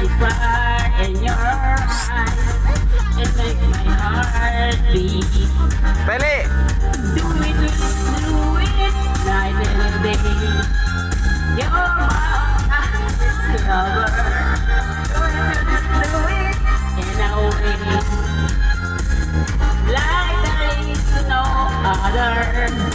see fire in your eyes. It makes my heart beat. Pili! Do it, night and day. You're my lover. Do it in a way like there is no other.